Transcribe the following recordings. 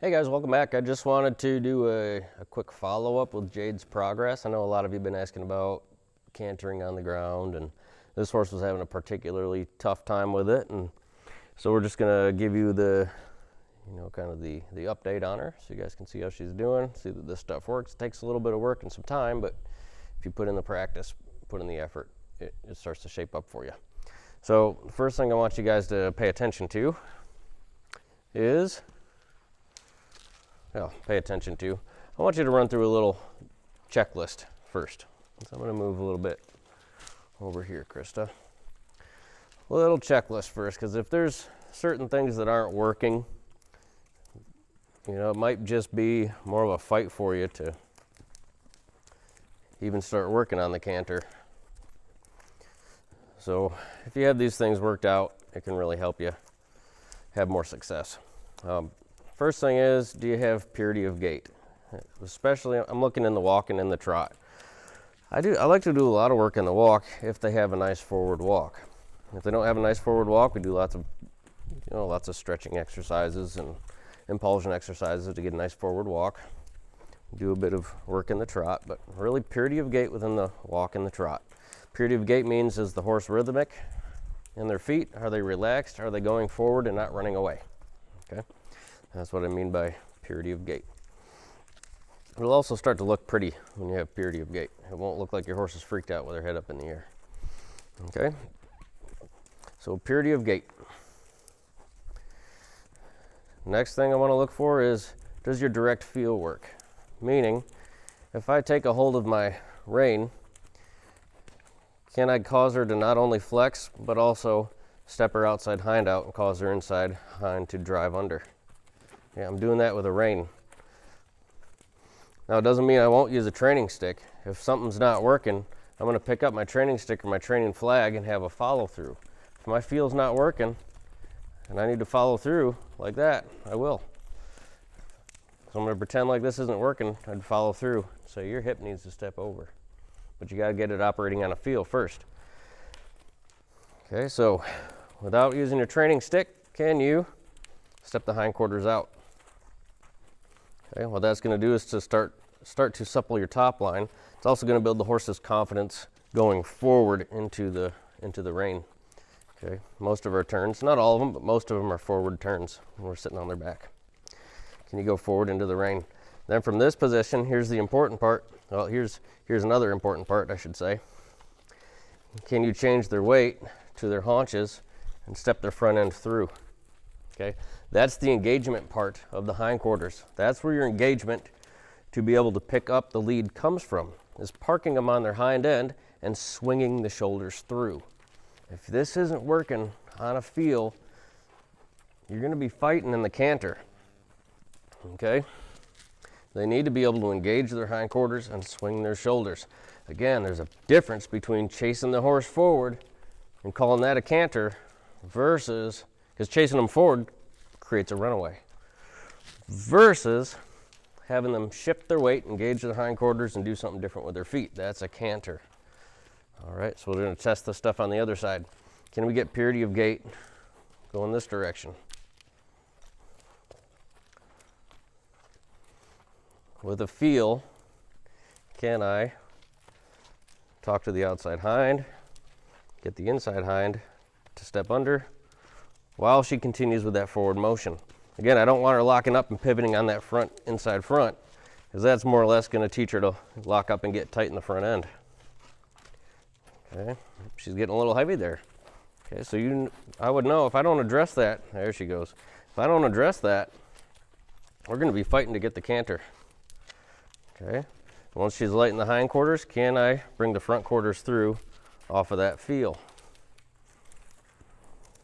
Hey guys, welcome back. I just wanted to do a quick follow-up with Jade's progress. I know a lot of you have been asking about cantering on the ground, and this horse was having a particularly tough time with it, and so we're just gonna give you the, kind of the update on her so you guys can see how she's doing, see that this stuff works. It takes a little bit of work and some time, but if you put in the practice, put in the effort, it starts to shape up for you. So the first thing I want you guys to pay attention to is I want you to run through a little checklist first. So I'm going to move a little bit over here, Krista. A little checklist first, because if there's certain things that aren't working, it might just be more of a fight for you to even start working on the canter. So if you have these things worked out, it can really help you have more success. First thing is, do you have purity of gait? Especially, I'm looking in the walk and in the trot. I like to do a lot of work in the walk if they have a nice forward walk. If they don't have a nice forward walk, we do lots of stretching exercises and impulsion exercises to get a nice forward walk. Do a bit of work in the trot, but really purity of gait within the walk and the trot. Purity of gait means, is the horse rhythmic in their feet? Are they relaxed? Are they going forward and not running away? Okay. That's what I mean by purity of gait. It'll also start to look pretty when you have purity of gait. It won't look like your horse is freaked out with their head up in the air. Okay? So purity of gait. Next thing I want to look for is, does your direct feel work? Meaning, if I take a hold of my rein, can I cause her to not only flex, but also step her outside hind out and cause her inside hind to drive under? Yeah, I'm doing that with a rein. Now, it doesn't mean I won't use a training stick. If something's not working, I'm going to pick up my training stick or my training flag and have a follow through. If my feel's not working and I need to follow through like that, I will. So I'm going to pretend like this isn't working. I'd follow through. So your hip needs to step over. But you got to get it operating on a feel first. Okay, so without using your training stick, can you step the hindquarters out? Okay, what that's going to do is to start to supple your top line. It's also going to build the horse's confidence going forward into the rein. Okay, most of our turns, not all of them, but most of them are forward turns when we're sitting on their back. Can you go forward into the rein? Then from this position, here's the important part. Well, here's another important part, I should say. Can you change their weight to their haunches and step their front end through? Okay, that's the engagement part of the hindquarters. That's where your engagement to be able to pick up the lead comes from, is parking them on their hind end and swinging the shoulders through. If this isn't working on a feel, you're going to be fighting in the canter. Okay, they need to be able to engage their hindquarters and swing their shoulders. Again, there's a difference between chasing the horse forward and calling that a canter versus, because chasing them forward creates a runaway, versus having them shift their weight, engage their hindquarters, and do something different with their feet. That's a canter. All right, so we're going to test this stuff on the other side. Can we get purity of gait going this direction? With a feel, can I talk to the outside hind, get the inside hind to step under, while she continues with that forward motion? Again, I don't want her locking up and pivoting on that inside front, because that's more or less going to teach her to lock up and get tight in the front end. Okay, she's getting a little heavy there. Okay, so I would know if I don't address that, there she goes. If I don't address that, we're going to be fighting to get the canter. Okay, once she's light in the hindquarters, can I bring the front quarters through off of that feel?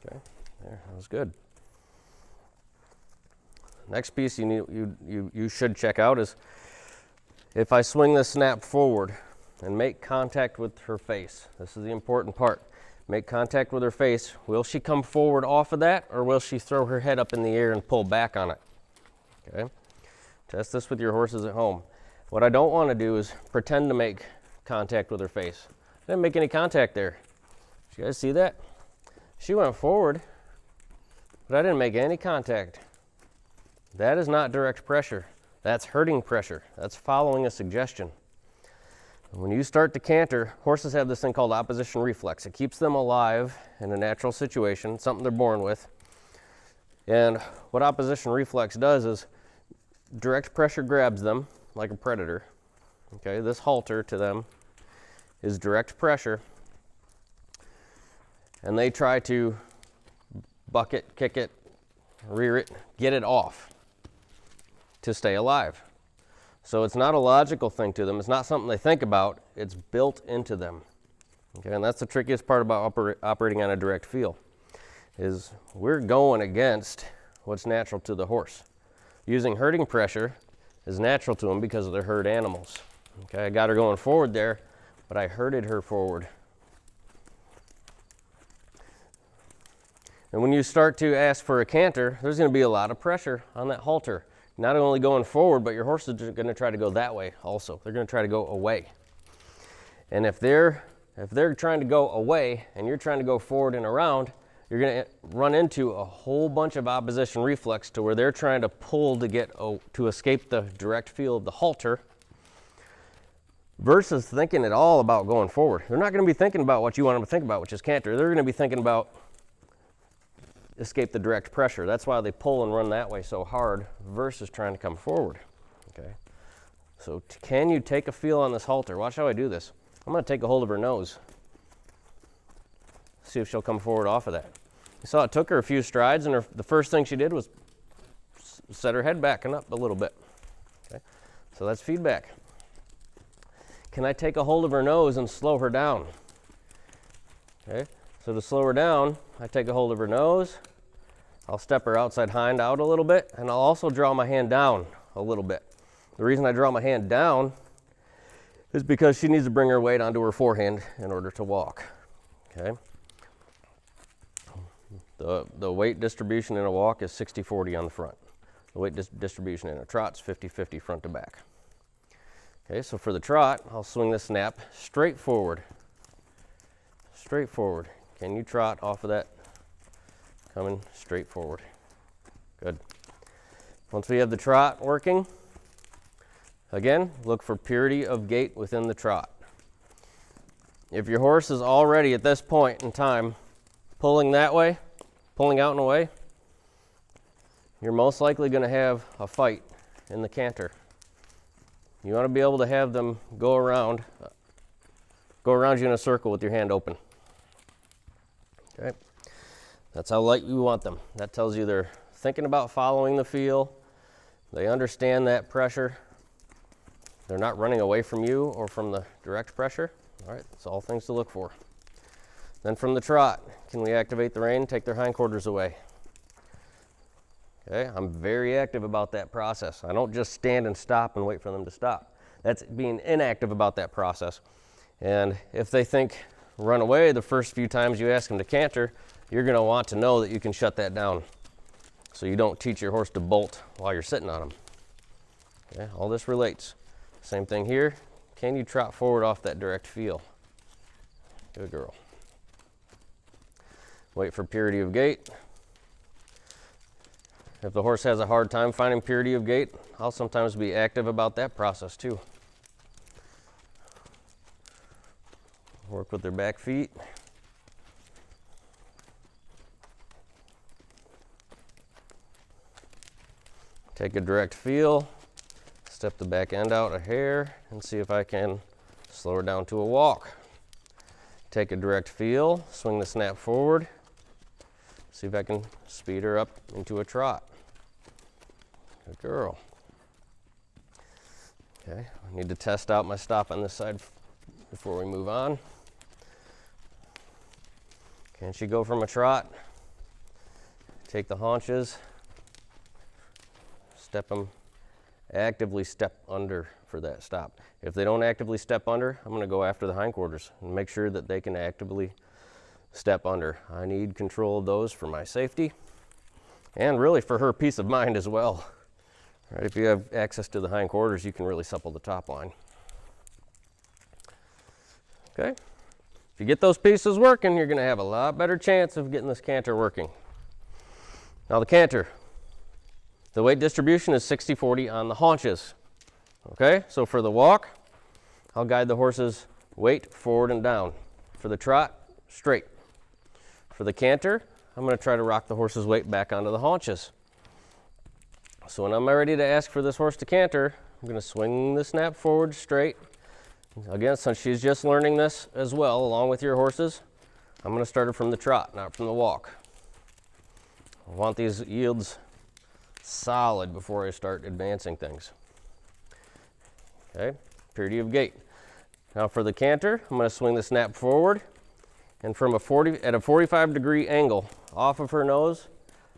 Okay. There, that was good. Next piece you should check out is, if I swing the snap forward and make contact with her face. This is the important part. Make contact with her face. Will she come forward off of that, or will she throw her head up in the air and pull back on it? Okay. Test this with your horses at home. What I don't want to do is pretend to make contact with her face. I didn't make any contact there. Did you guys see that? She went forward, but I didn't make any contact. That is not direct pressure. That's herding pressure. That's following a suggestion. When you start to canter, horses have this thing called opposition reflex. It keeps them alive in a natural situation, something they're born with. And what opposition reflex does is direct pressure grabs them like a predator. Okay, this halter to them is direct pressure. And they try to buck it, kick it, rear it, get it off to stay alive. So it's not a logical thing to them. It's not something they think about. It's built into them. Okay, and that's the trickiest part about operating on a direct feel, is we're going against what's natural to the horse. Using herding pressure is natural to them because they're herd animals. Okay, I got her going forward there, but I herded her forward. And when you start to ask for a canter, there's going to be a lot of pressure on that halter. Not only going forward, but your horse is going to try to go that way also. They're going to try to go away. And if they're trying to go away and you're trying to go forward and around, you're going to run into a whole bunch of opposition reflex to where they're trying to pull to escape the direct feel of the halter, versus thinking at all about going forward. They're not going to be thinking about what you want them to think about, which is canter. They're going to be thinking about escape the direct pressure. That's why they pull and run that way so hard versus trying to come forward. Okay, so can you take a feel on this halter? Watch how I do this. I'm going to take a hold of her nose. See if she'll come forward off of that. You saw it took her a few strides, and the first thing she did was set her head back and up a little bit. Okay, so that's feedback. Can I take a hold of her nose and slow her down? Okay, so to slow her down, I take a hold of her nose. I'll step her outside hind out a little bit, and I'll also draw my hand down a little bit. The reason I draw my hand down is because she needs to bring her weight onto her forehand in order to walk. Okay. The weight distribution in a walk is 60-40 on the front. The weight distribution in a trot is 50-50 front to back. Okay, so for the trot, I'll swing the snap straight forward. Straight forward. Can you trot off of that? Coming straight forward. Good. Once we have the trot working, again, look for purity of gait within the trot. If your horse is already at this point in time pulling that way, pulling out and away, you're most likely going to have a fight in the canter. You want to be able to have them go around you in a circle with your hand open. Okay, that's how light you want them. That tells you they're thinking about following the feel. They understand that pressure. They're not running away from you or from the direct pressure. All right, that's all things to look for. Then from the trot, can we activate the rein, take their hindquarters away? Okay, I'm very active about that process. I don't just stand and stop and wait for them to stop. That's being inactive about that process. And if they think run away the first few times you ask them to canter, you're going to want to know that you can shut that down so you don't teach your horse to bolt while you're sitting on them. Okay, all this relates. Same thing here. Can you trot forward off that direct feel? Good girl. Wait for purity of gait. If the horse has a hard time finding purity of gait, I'll sometimes be active about that process too. Work with their back feet. Take a direct feel, step the back end out a hair, and see if I can slow her down to a walk. Take a direct feel, swing the snap forward, see if I can speed her up into a trot. Good girl. Okay, I need to test out my stop on this side before we move on. Can she go from a trot? Take the haunches, step them, actively step under for that stop. If they don't actively step under, I'm going to go after the hindquarters and make sure that they can actively step under. I need control of those for my safety and really for her peace of mind as well. Right, if you have access to the hindquarters, you can really supple the top line. Okay, if you get those pieces working, you're going to have a lot better chance of getting this canter working. Now the canter, The weight distribution is 60-40 on the haunches. Okay, so for the walk, I'll guide the horse's weight forward and down. For the trot, straight. For the canter, I'm going to try to rock the horse's weight back onto the haunches. So when I'm ready to ask for this horse to canter, I'm going to swing the snap forward straight. Again, since she's just learning this as well, along with your horses, I'm going to start her from the trot, not from the walk. I want these yields solid before I start advancing things. Okay, purity of gait. Now for the canter, I'm going to swing the snap forward, and from a 45-degree angle off of her nose,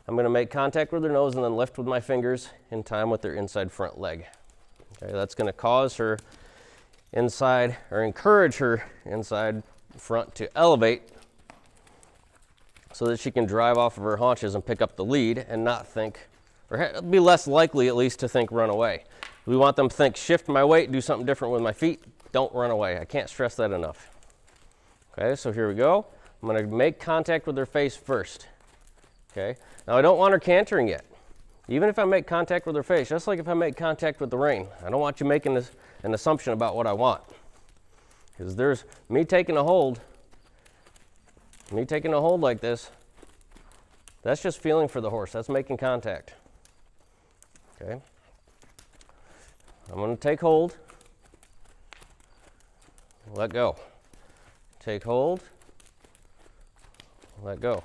I'm going to make contact with her nose and then lift with my fingers in time with her inside front leg. Okay, that's going to cause her inside, or encourage her inside front to elevate so that she can drive off of her haunches and pick up the lead and not think, or be less likely at least to think run away. We want them to think, shift my weight, do something different with my feet, don't run away. I can't stress that enough. Okay, so here we go. I'm going to make contact with her face first. Okay, now I don't want her cantering yet. Even if I make contact with her face, just like if I make contact with the rein, I don't want you making an assumption about what I want. Because there's me taking a hold like this, that's just feeling for the horse. That's making contact. Okay. I'm going to take hold, let go. Take hold, let go.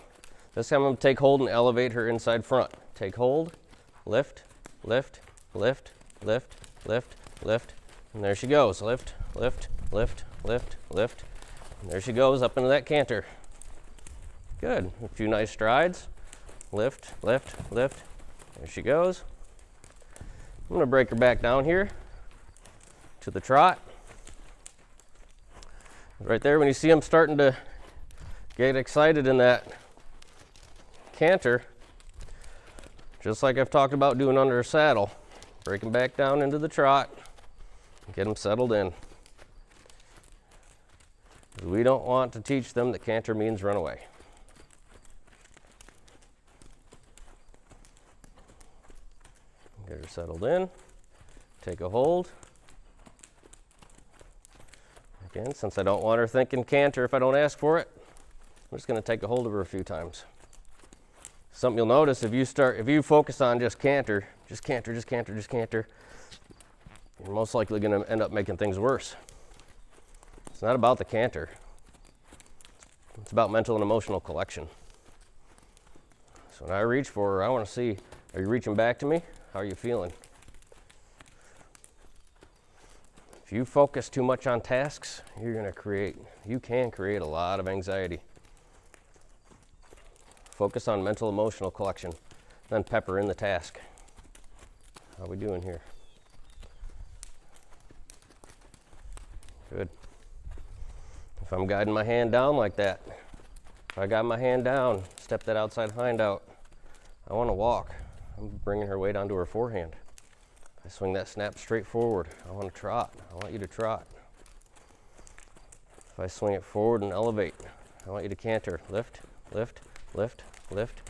This time I'm going to take hold and elevate her inside front. Take hold, lift, lift, lift, lift, lift, lift, and there she goes. Lift, lift, lift, lift, lift, and there she goes up into that canter. Good. A few nice strides. Lift, lift, lift. There she goes. I'm going to break her back down here to the trot. Right there, when you see them starting to get excited in that canter, just like I've talked about doing under a saddle, break them back down into the trot and get them settled in. We don't want to teach them that canter means run away. Get her settled in, take a hold. Again, since I don't want her thinking canter if I don't ask for it, I'm just going to take a hold of her a few times. Something you'll notice if you focus on just canter, just canter, just canter, just canter, you're most likely going to end up making things worse. It's not about the canter. It's about mental and emotional collection. So when I reach for her, I want to see, are you reaching back to me? How are you feeling? If you focus too much on tasks, you can create a lot of anxiety. Focus on mental emotional collection, then pepper in the task. How are we doing here? Good. If I'm guiding my hand down like that, if I got my hand down, step that outside hind out, I want to walk. I'm bringing her weight onto her forehand. I swing that snap straight forward. I want to trot. I want you to trot. If I swing it forward and elevate, I want you to canter. Lift, lift, lift, lift.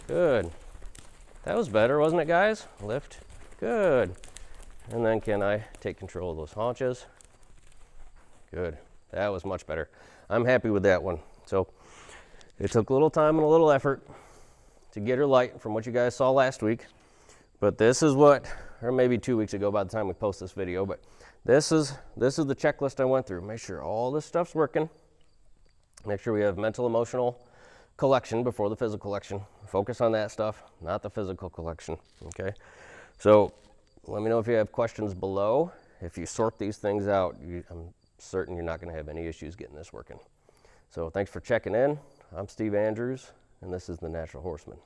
Good. That was better, wasn't it, guys? Lift. Good. And then can I take control of those haunches? Good. That was much better. I'm happy with that one. So it took a little time and a little effort to get her light from what you guys saw last week. But this is what, or maybe 2 weeks ago by the time we post this video, but this is the checklist I went through. Make sure all this stuff's working. Make sure we have mental, emotional collection before the physical collection. Focus on that stuff, not the physical collection, okay? So let me know if you have questions below. If you sort these things out, I'm certain you're not gonna have any issues getting this working. So thanks for checking in. I'm Steve Andrews, and this is The Natural Horseman.